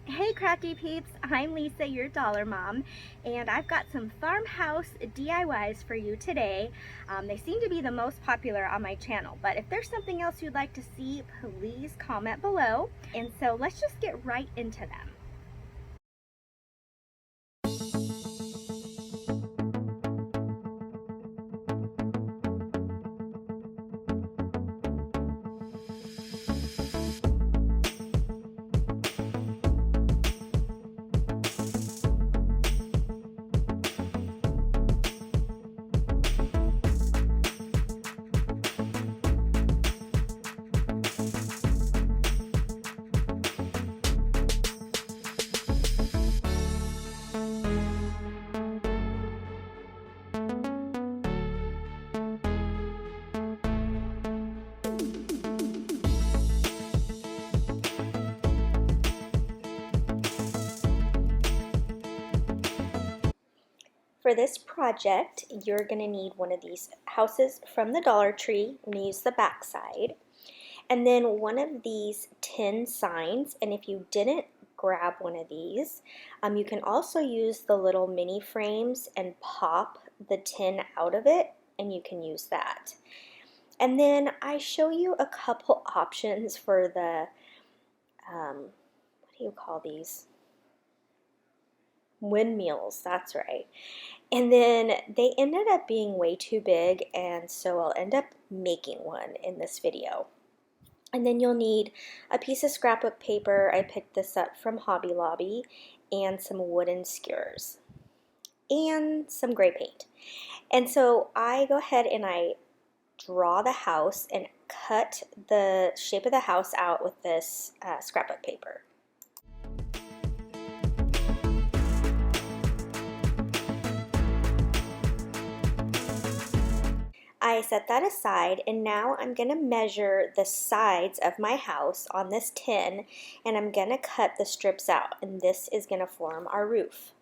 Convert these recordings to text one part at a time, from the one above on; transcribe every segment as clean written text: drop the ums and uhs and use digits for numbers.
Hey Crafty Peeps, I'm Lisa, your dollar mom, and I've got some farmhouse DIYs for you today. They seem to be the most popular on my channel, but if there's something else you'd like to see, please comment below. And so let's just get right into them. For this project, you're going to need one of these houses from the Dollar Tree. I'm going to use the back side. And then one of these tin signs, and if you didn't grab one of these, you can also use the little mini frames and pop the tin out of it, and you can use that. And then I show you a couple options for the, what do you call these? Windmills, that's right. And then they ended up being way too big, and so I'll end up making one in this video. And then you'll need a piece of scrapbook paper. I picked this up from Hobby Lobby, and some wooden skewers and some gray paint. And so I go ahead and I draw the house and cut the shape of the house out with this scrapbook paper. I set that aside, and now I'm going to measure the sides of my house on this tin, and I'm going to cut the strips out, and this is going to form our roof.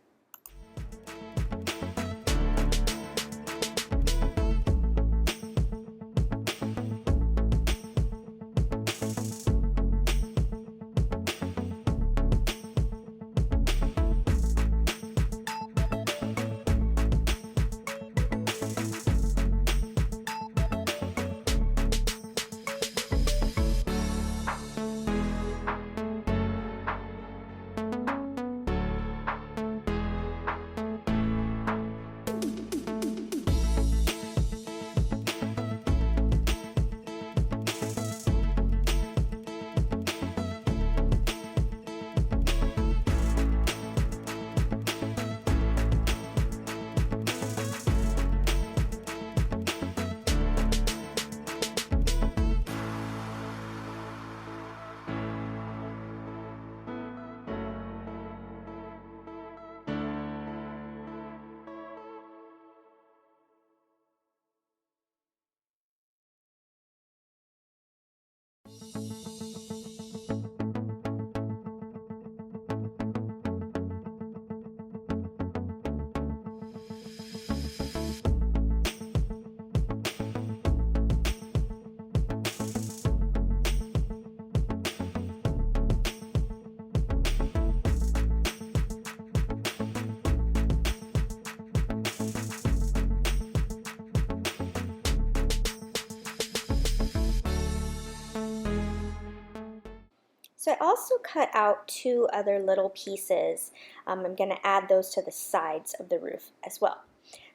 So I also cut out two other little pieces. I'm going to add those to the sides of the roof as well.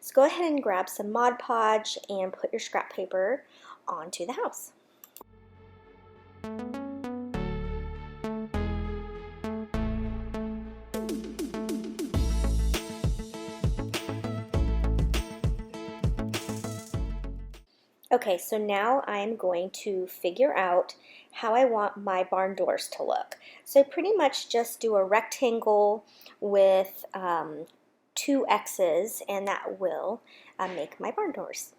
So go ahead and grab some Mod Podge and put your scrap paper onto the house. Okay, so now I'm going to figure out how I want my barn doors to look. So I pretty much just do a rectangle with two X's, and that will make my barn doors.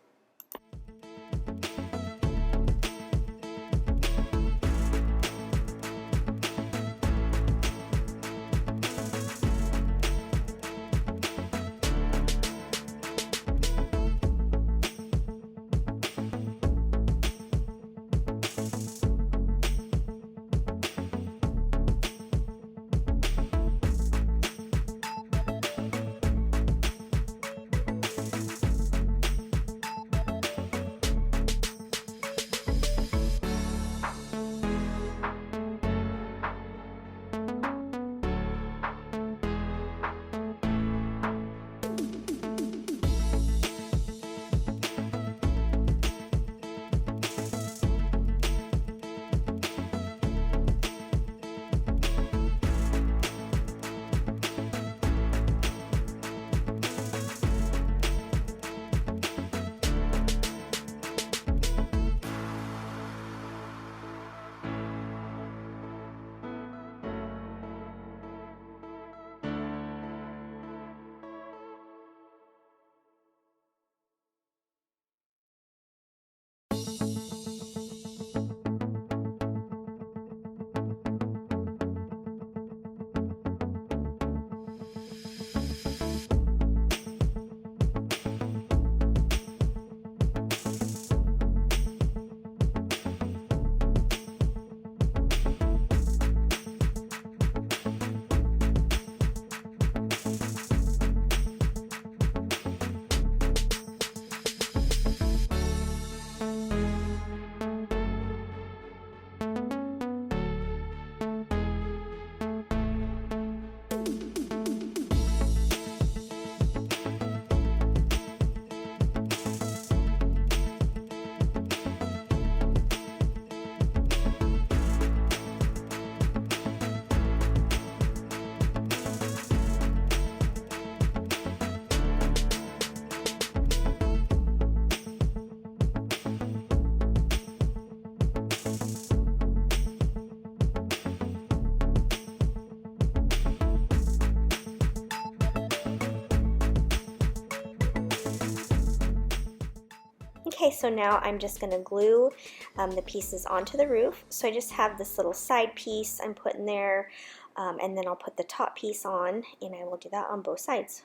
Okay, so now I'm just going to glue the pieces onto the roof. So I just have this little side piece I'm putting there, and then I'll put the top piece on, and I will do that on both sides.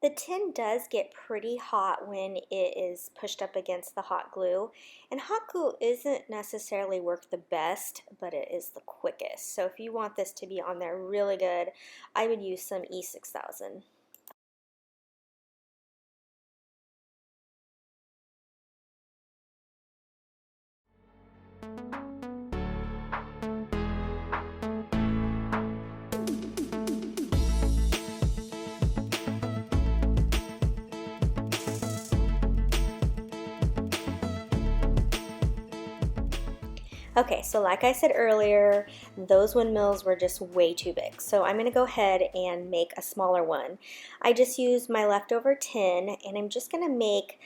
The tin does get pretty hot when it is pushed up against the hot glue, and hot glue isn't necessarily work the best, but it is the quickest. So if you want this to be on there really good, I would use some E6000. Okay, so like I said earlier, those windmills were just way too big. So I'm going to go ahead and make a smaller one. I just used my leftover tin, and I'm just going to make,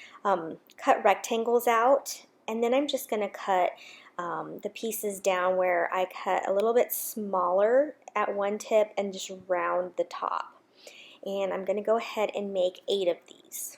cut rectangles out, and then I'm just going to cut the pieces down where I cut a little bit smaller at one tip and just round the top. And I'm going to go ahead and make 8 of these.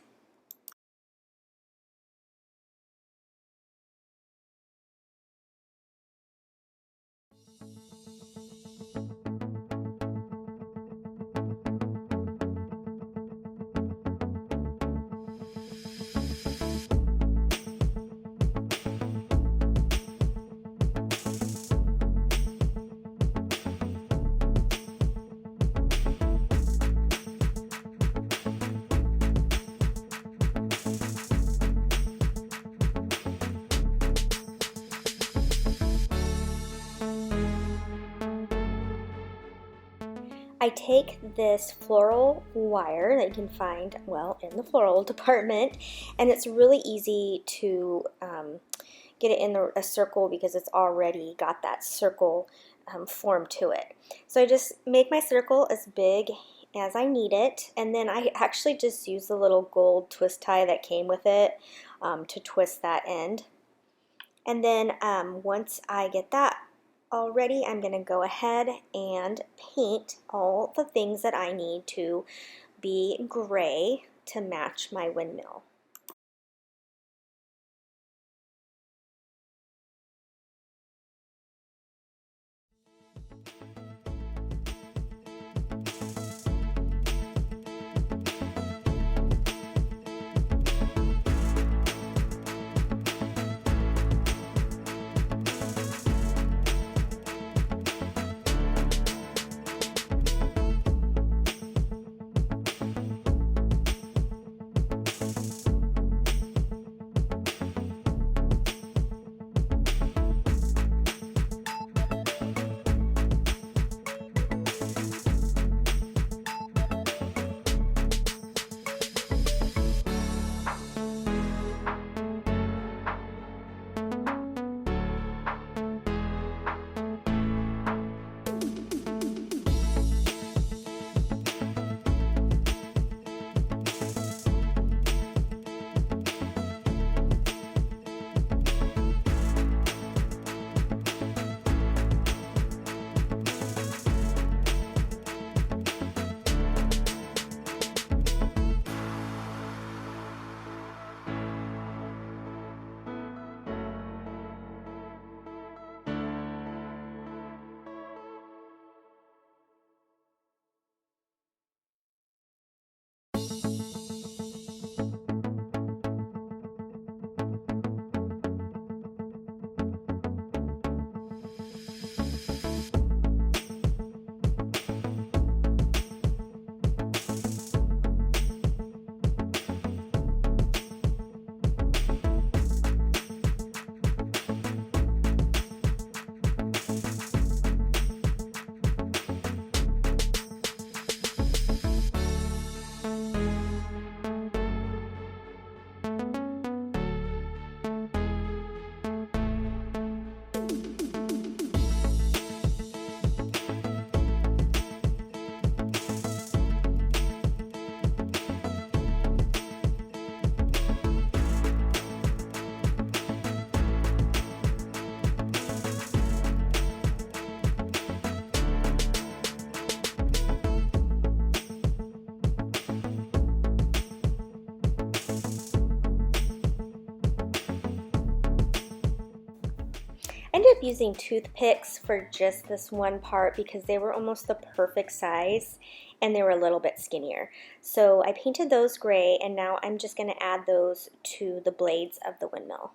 I take this floral wire that you can find, well, in the floral department, and it's really easy to get it in a circle because it's already got that circle form to it. So I just make my circle as big as I need it, and then I actually just use the little gold twist tie that came with it to twist that end. And then once I get that already, I'm going to go ahead and paint all the things that I need to be gray to match my windmill. ended up using toothpicks for just this one part because they were almost the perfect size and they were a little bit skinnier. So I painted those gray, and now I'm just going to add those to the blades of the windmill.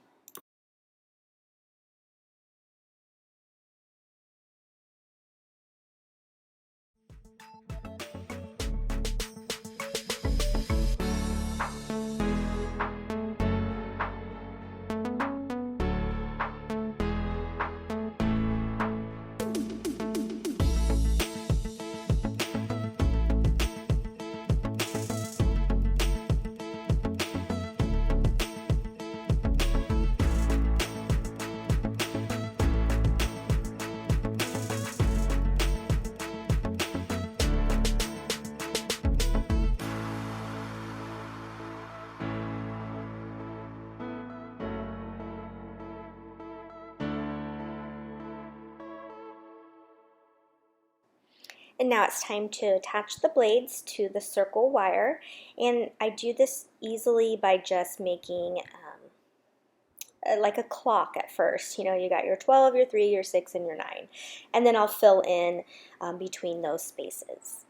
And now it's time to attach the blades to the circle wire, and I do this easily by just making like a clock at first. You know, you got your 12, your 3, your 6, and your 9, and then I'll fill in between those spaces.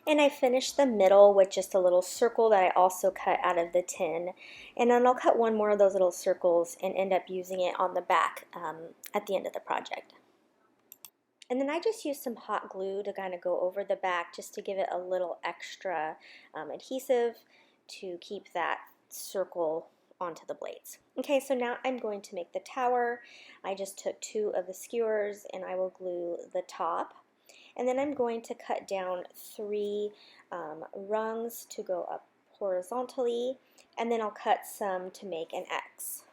And I finished the middle with just a little circle that I also cut out of the tin. And then I'll cut one more of those little circles and end up using it on the back at the end of the project. And then I just used some hot glue to kind of go over the back just to give it a little extra adhesive to keep that circle onto the blades. Okay, so now I'm going to make the tower. I just took 2 of the skewers and I will glue the top. And then I'm going to cut down 3 rungs to go up horizontally, and then I'll cut some to make an X.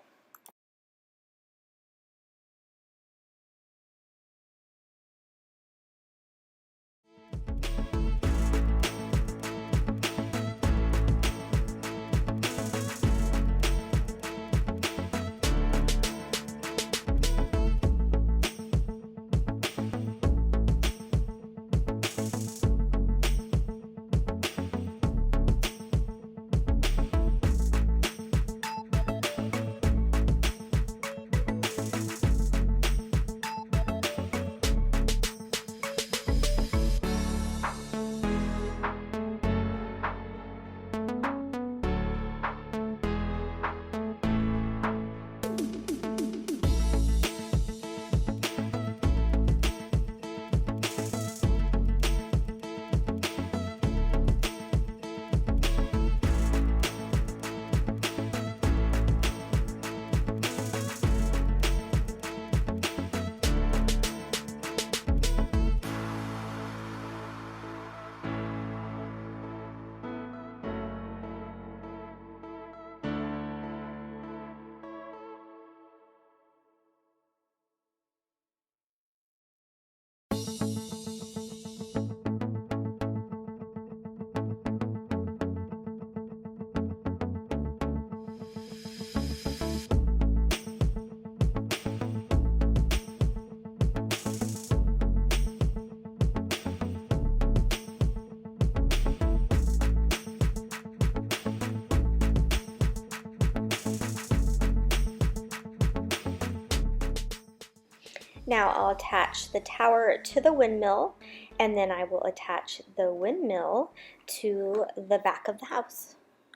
Now I'll attach the tower to the windmill, and then I will attach the windmill to the back of the house.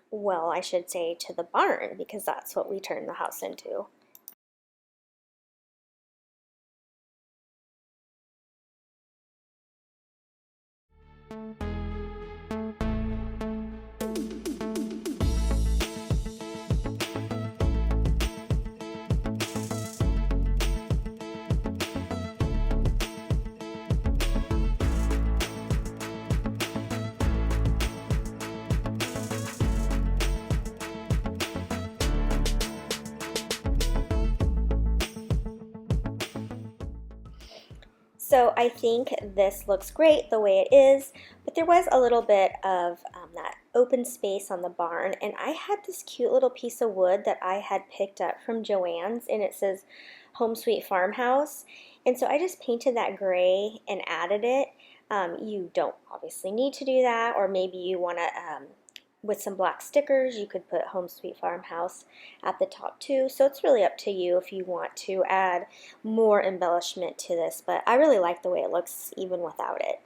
Well, I should say to the barn, because that's what we turned the house into. So I think this looks great the way it is, but there was a little bit of that open space on the barn, and I had this cute little piece of wood that I had picked up from Joann's, and it says Home Sweet Farmhouse, and so I just painted that gray and added it. You don't obviously need to do that, or maybe you want to with some black stickers, you could put Home Sweet Farmhouse at the top too. So it's really up to you if you want to add more embellishment to this, but I really like the way it looks even without it.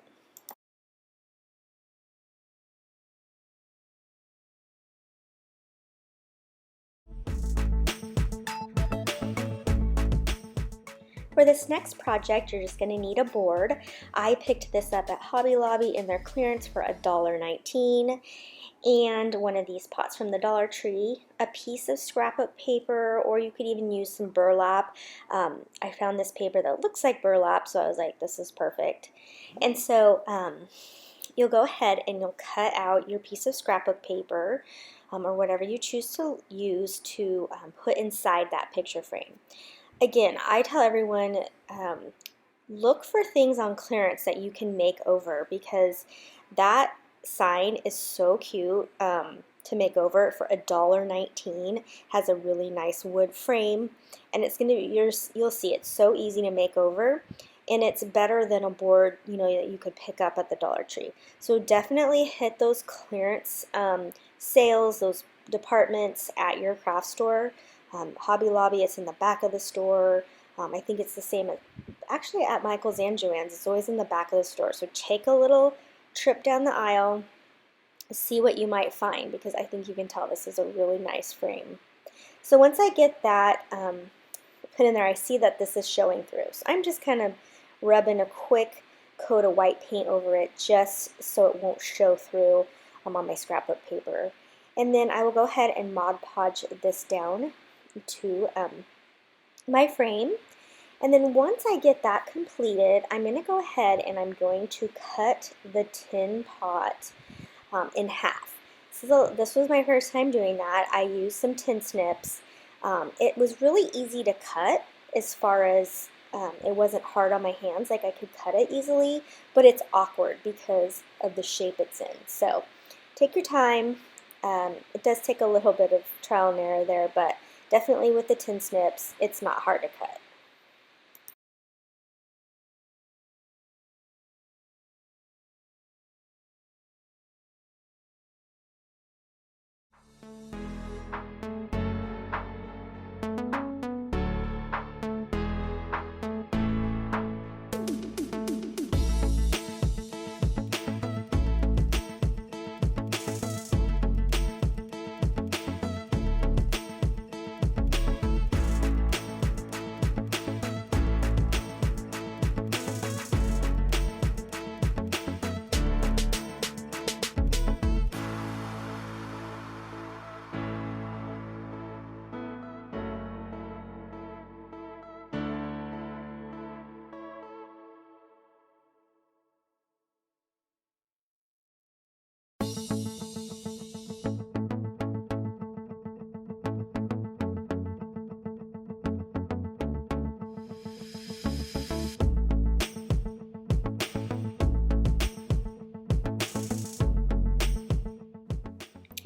For this next project, you're just going to need a board. I picked this up at Hobby Lobby in their clearance for $1.19. And one of these pots from the Dollar Tree, a piece of scrapbook paper, or you could even use some burlap. I found this paper that looks like burlap, so I was like, this is perfect. And so you'll go ahead and you'll cut out your piece of scrapbook paper or whatever you choose to use to put inside that picture frame. Again, I tell everyone, look for things on clearance that you can make over, because that sign is so cute to make over for $1.19. Has a really nice wood frame, and it's going to be you'll see it's so easy to make over, and it's better than a board that you could pick up at the Dollar Tree. So definitely hit those clearance sales, those departments at your craft store. Hobby Lobby, it's in the back of the store. I think it's the same actually at Michael's and Joann's. It's always in the back of the store. So take a little trip down the aisle, see what you might find, because I think you can tell this is a really nice frame. So once I get that put in there, I see that this is showing through. So I'm just kind of rubbing a quick coat of white paint over it just so it won't show through on my scrapbook paper. And then I will go ahead and Mod Podge this down to my frame. And then once I get that completed, I'm going to go ahead and I'm going to cut the tin pot in half. So this was my first time doing that. I used some tin snips. It was really easy to cut, as far as it wasn't hard on my hands, like I could cut it easily, but it's awkward because of the shape it's in. So take your time. It does take a little bit of trial and error there, but definitely with the tin snips, it's not hard to cut.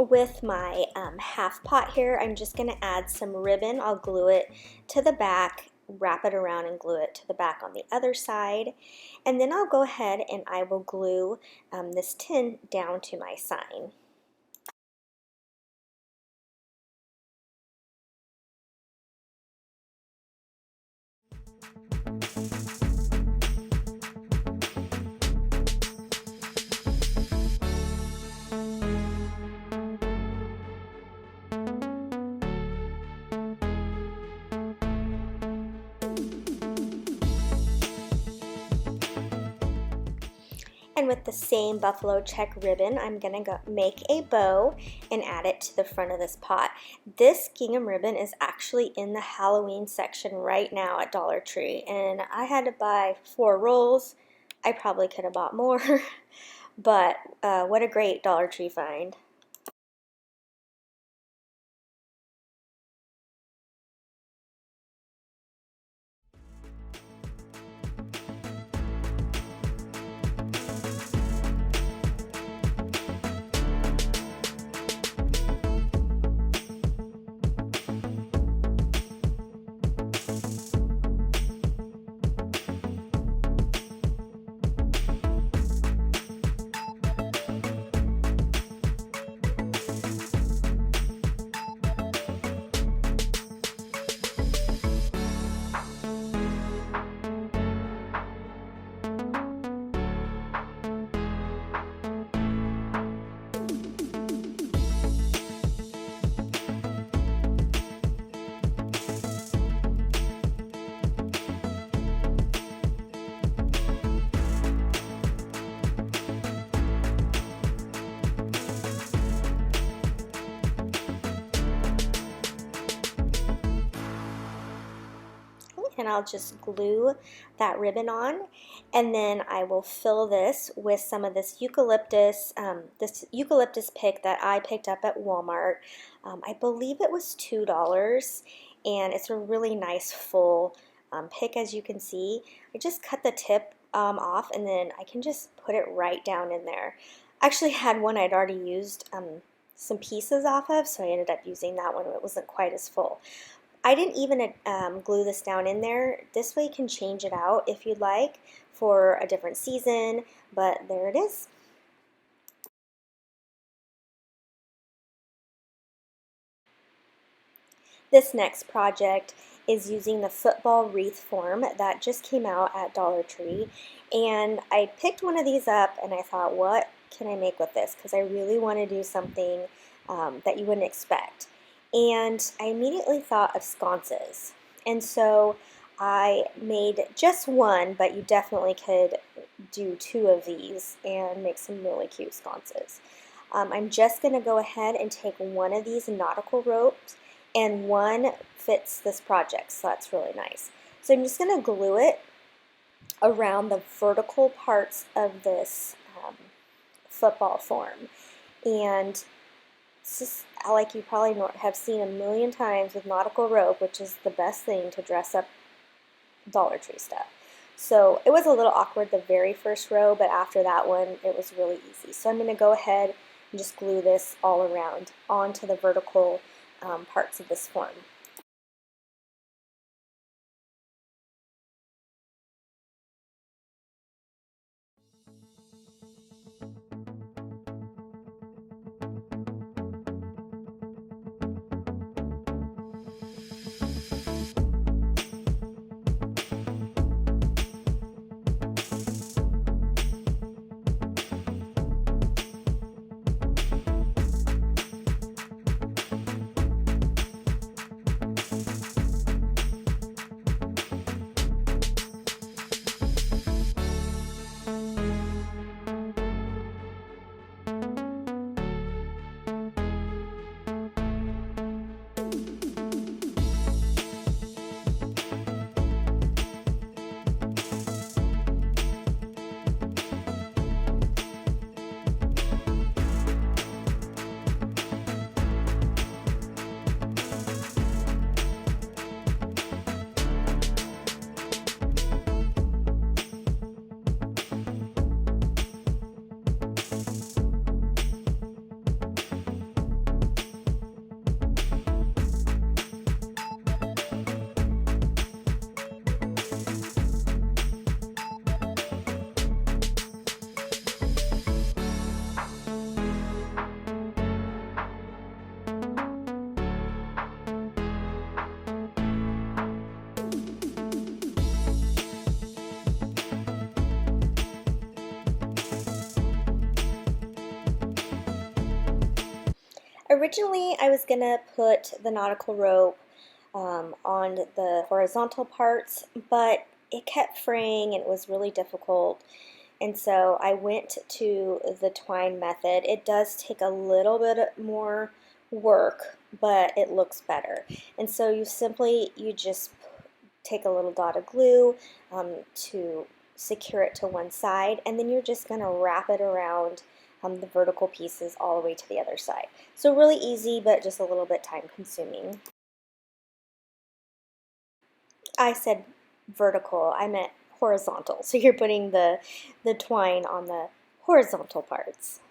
With my half pot here, I'm just going to add some ribbon. I'll glue it to the back, wrap it around and glue it to the back on the other side. And then I'll go ahead and I will glue this tin down to my sign. And with the same buffalo check ribbon, I'm going to make a bow and add it to the front of this pot. This gingham ribbon is actually in the Halloween section right now at Dollar Tree, and I had to buy 4 rolls. I probably could have bought more, but what a great Dollar Tree find. and I'll just glue that ribbon on, and then I will fill this with some of this eucalyptus pick that I picked up at Walmart. I believe it was $2, and it's a really nice full pick, as you can see. I just cut the tip off, and then I can just put it right down in there. I actually had one I'd already used some pieces off of, so I ended up using that one. It wasn't quite as full. I didn't even glue this down in there. This way you can change it out if you'd like for a different season, but there it is. This next project is using the football wreath form that just came out at Dollar Tree, and I picked one of these up and I thought, what can I make with this? Because I really want to do something that you wouldn't expect. And I immediately thought of sconces. And so I made just one, but you definitely could do 2 of these and make some really cute sconces. I'm just going to go ahead and take one of these nautical ropes, and one fits this project, so that's really nice. So I'm just going to glue it around the vertical parts of this football form. And it's just like you probably have seen a million times with nautical rope, which is the best thing to dress up Dollar Tree stuff. So it was a little awkward the very first row, but after that one it was really easy. So I'm going to go ahead and just glue this all around onto the vertical parts of this form. Originally, I was going to put the nautical rope on the horizontal parts, but it kept fraying and it was really difficult. And so I went to the twine method. It does take a little bit more work, but it looks better. And so you just take a little dot of glue to secure it to one side, and then you're just going to wrap it around the vertical pieces all the way to the other side. So really easy, but just a little bit time consuming. I said vertical, I meant horizontal. So you're putting the twine on the horizontal parts.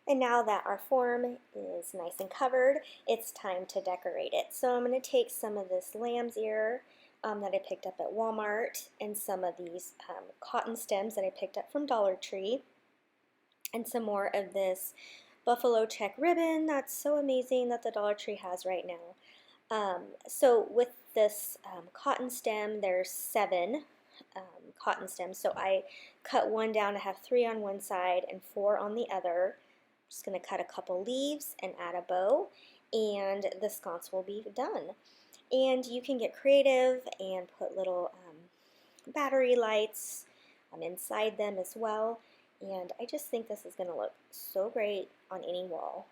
And now that our form is nice and covered, it's time to decorate it. So I'm going to take some of this lamb's ear that I picked up at Walmart and some of these cotton stems that I picked up from Dollar Tree and some more of this buffalo check ribbon that's so amazing that the Dollar Tree has right now. So with this cotton stem, there's 7 cotton stems. So I cut one down to have 3 on one side and 4 on the other. I'm just going to cut a couple leaves and add a bow, and the sconce will be done. And you can get creative and put little battery lights inside them as well. And I just think this is going to look so great on any wall.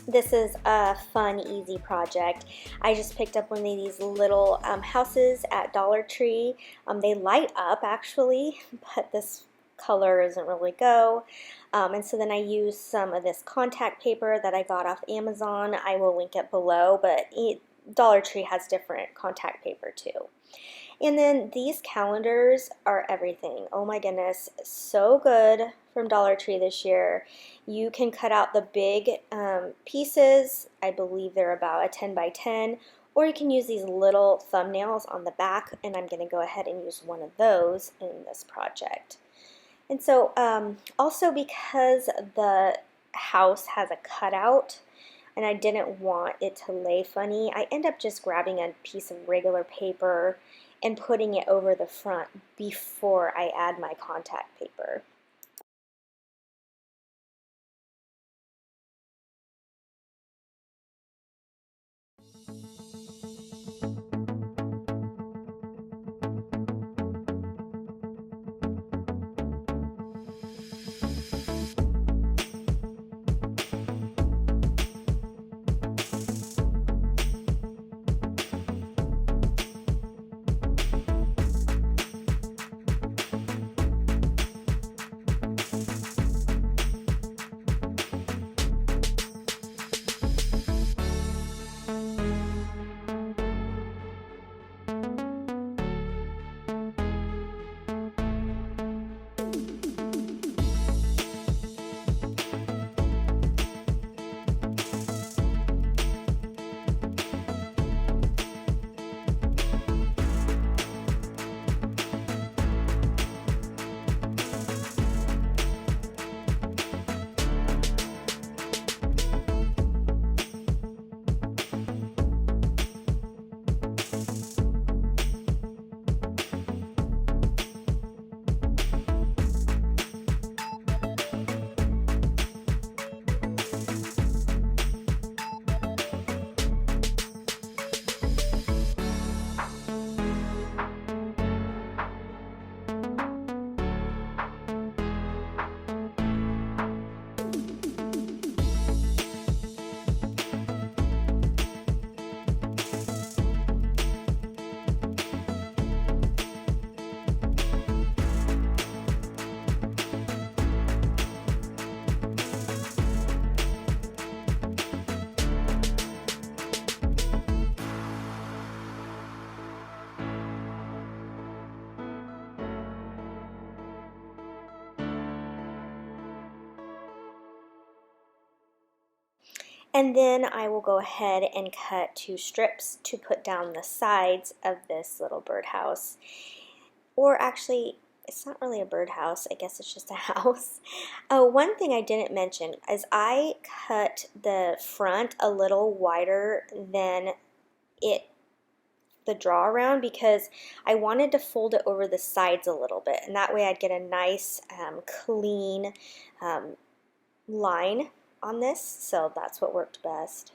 This is a fun, easy project. I just picked up one of these little houses at Dollar Tree. They light up actually, but this color doesn't really go. And so then I used some of this contact paper that I got off Amazon. I will link it below, but Dollar Tree has different contact paper too. And then these calendars are everything. Oh my goodness, so good from Dollar Tree this year. You can cut out the big pieces. I believe they're about a 10 by 10, or you can use these little thumbnails on the back, and I'm going to go ahead and use one of those in this project. And so also because the house has a cutout, and I didn't want it to lay funny, I end up just grabbing a piece of regular paper and putting it over the front before I add my contact paper. And then I will go ahead and cut 2 strips to put down the sides of this little birdhouse. Or actually, it's not really a birdhouse, I guess it's just a house. One thing I didn't mention is I cut the front a little wider than the draw around because I wanted to fold it over the sides a little bit, and that way I'd get a nice clean line on this, so that's what worked best.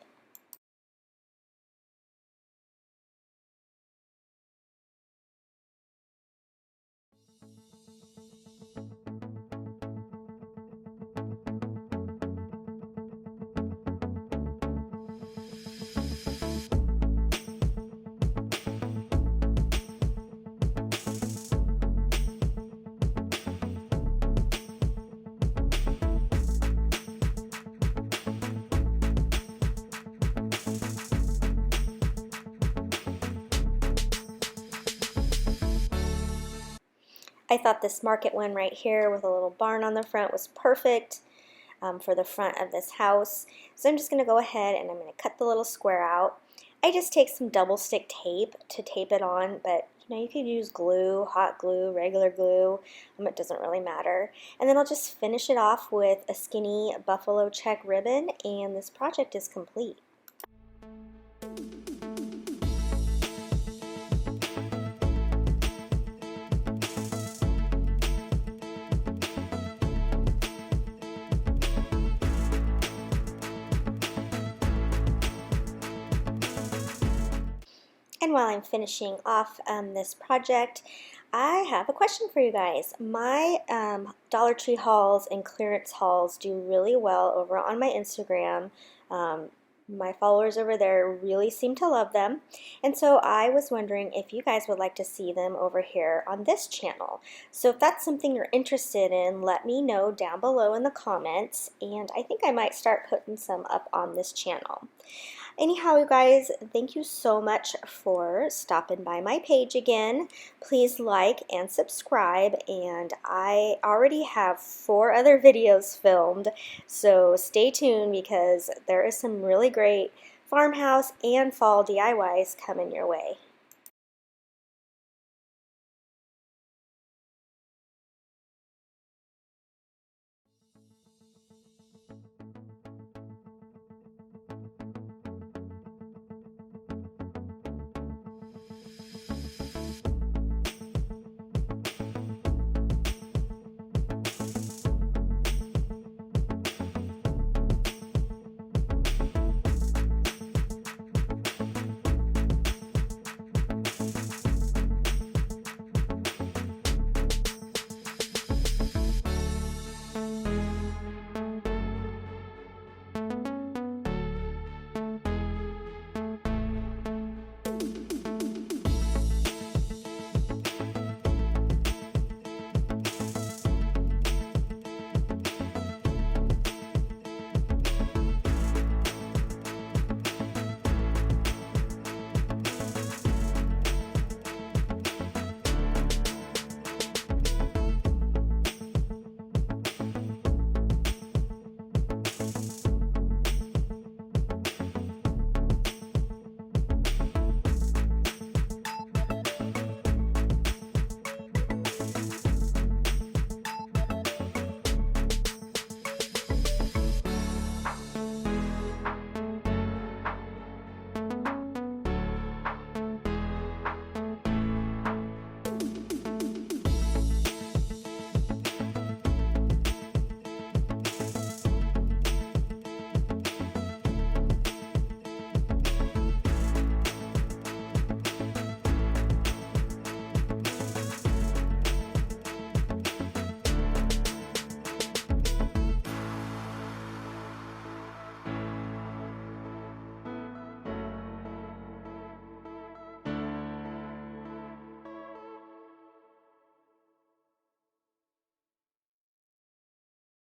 I thought this market one right here with a little barn on the front was perfect for the front of this house. So I'm just going to go ahead and I'm going to cut the little square out. I just take some double stick tape to tape it on, but you could use glue, hot glue, regular glue. It doesn't really matter. And then I'll just finish it off with a skinny buffalo check ribbon, and this project is complete. And while I'm finishing off this project, I have a question for you guys. My Dollar Tree hauls and clearance hauls do really well over on my Instagram. My followers over there really seem to love them. And so I was wondering if you guys would like to see them over here on this channel. So if that's something you're interested in, let me know down below in the comments. And I think I might start putting some up on this channel. Anyhow, you guys, thank you so much for stopping by my page again. Please like and subscribe, and I already have 4 other videos filmed, so stay tuned because there is some really great farmhouse and fall DIYs coming your way.